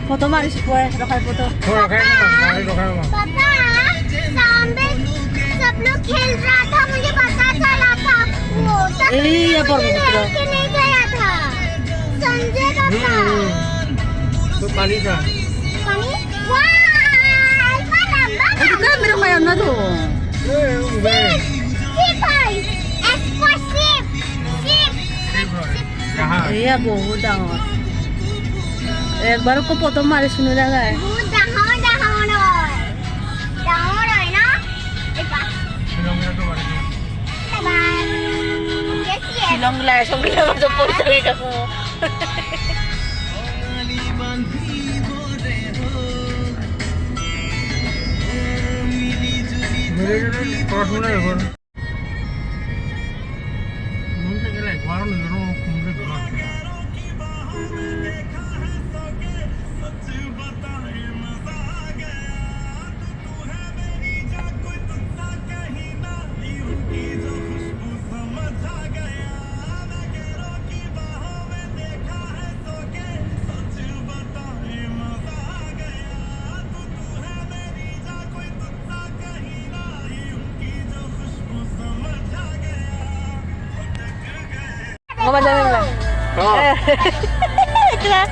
Photo मारी रखाई photo पापा सामने सब लोग खेल रहा था, मुझे पता चला था वो नहीं गया था संजय का था तो पानी था पानी वाह मेरे को ना तो ये बहुत डांगर एक बार को फोटो मारी सुनो लगा है Silang lah, so bilang sa porto ito ko. Mau baca dulu. Itu lah.